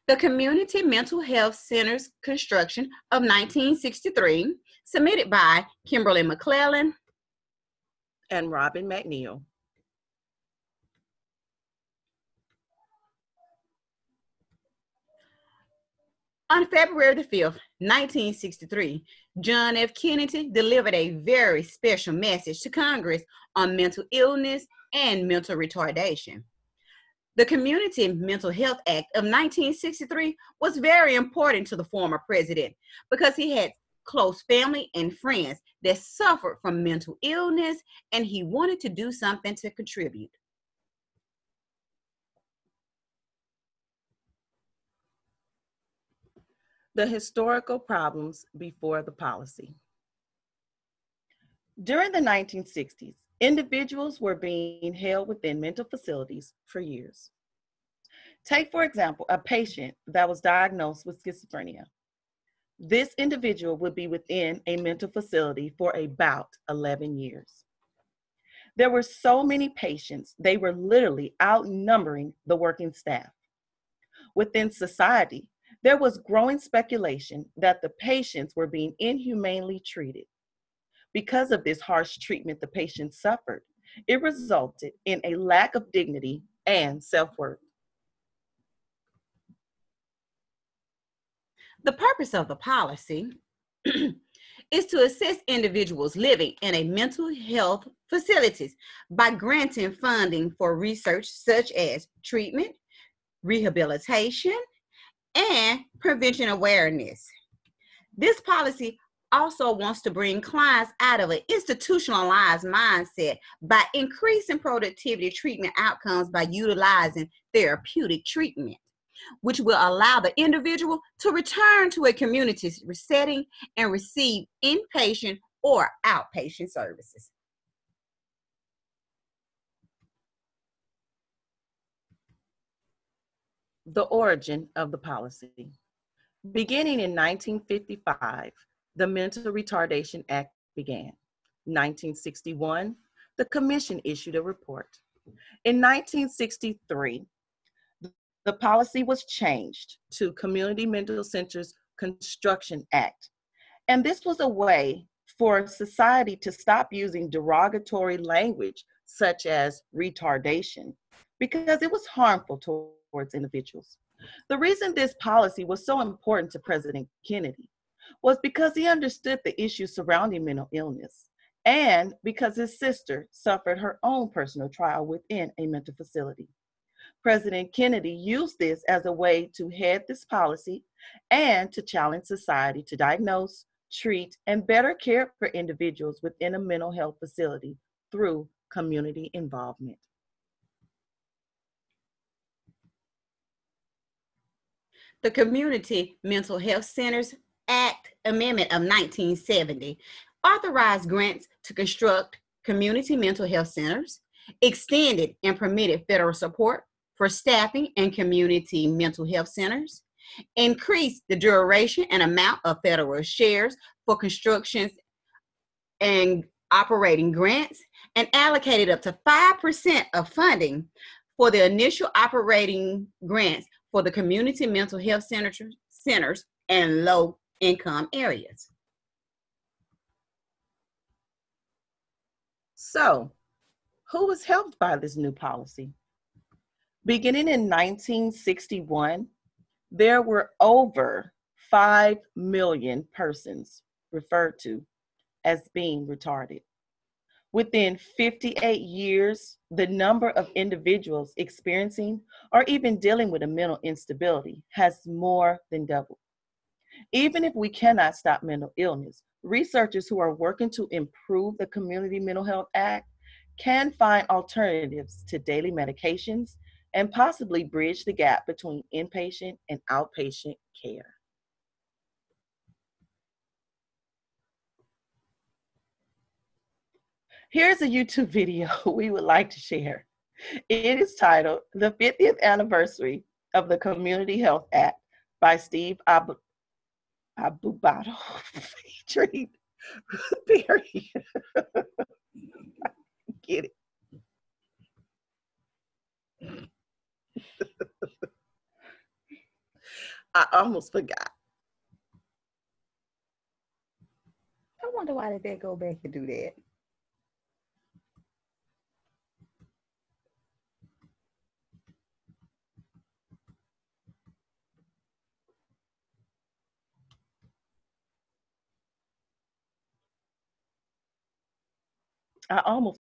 The Community Mental Health Center's construction of 1963, submitted by Kimberly McClellan and Robin McNeil. On February the 5th, 1963, John F. Kennedy delivered a very special message to Congress on mental illness and mental retardation. The Community Mental Health Act of 1963 was very important to the former president because he had close family and friends that suffered from mental illness, and he wanted to do something to contribute. The historical problems before the policy. During the 1960s, individuals were being held within mental facilities for years. Take, for example, a patient that was diagnosed with schizophrenia. This individual would be within a mental facility for about 11 years. There were so many patients, they were literally outnumbering the working staff. Within society, there was growing speculation that the patients were being inhumanely treated. Because of this harsh treatment the patients suffered, it resulted in a lack of dignity and self-worth. The purpose of the policy is to assist individuals living in a mental health facilities by granting funding for research such as treatment, rehabilitation, and prevention awareness. This policy also wants to bring clients out of an institutionalized mindset by increasing productivity treatment outcomes by utilizing therapeutic treatment, which will allow the individual to return to a community setting and receive inpatient or outpatient services. The origin of the policy. Beginning in 1955, the Mental Retardation Act began. 1961, the Commission issued a report. In 1963, the policy was changed to Community Mental Centers Construction Act. And this was a way for society to stop using derogatory language such as retardation because it was harmful towards individuals. The reason this policy was so important to President Kennedy was because he understood the issues surrounding mental illness and because his sister suffered her own personal trial within a mental facility. President Kennedy used this as a way to head this policy and to challenge society to diagnose, treat, and better care for individuals within a mental health facility through community involvement. The Community Mental Health Centers Act Amendment of 1970 authorized grants to construct community mental health centers, extended and permitted federal support for staffing and community mental health centers, increased the duration and amount of federal shares for constructions and operating grants, and allocated up to 5% of funding for the initial operating grants for the community mental health centers and low-income areas. So, who was helped by this new policy? Beginning in 1961, there were over 5 million persons referred to as being retarded. Within 58 years, the number of individuals experiencing or even dealing with a mental instability has more than doubled. Even if we cannot stop mental illness, researchers who are working to improve the Community Mental Health Act can find alternatives to daily medications and possibly bridge the gap between inpatient and outpatient care. Here's a YouTube video we would like to share. It is titled The 50th Anniversary of the Community Health Act by Steve Abubato, featuring Ruth Perry. Get it. I almost forgot. I wonder why did they go back and do that? I almost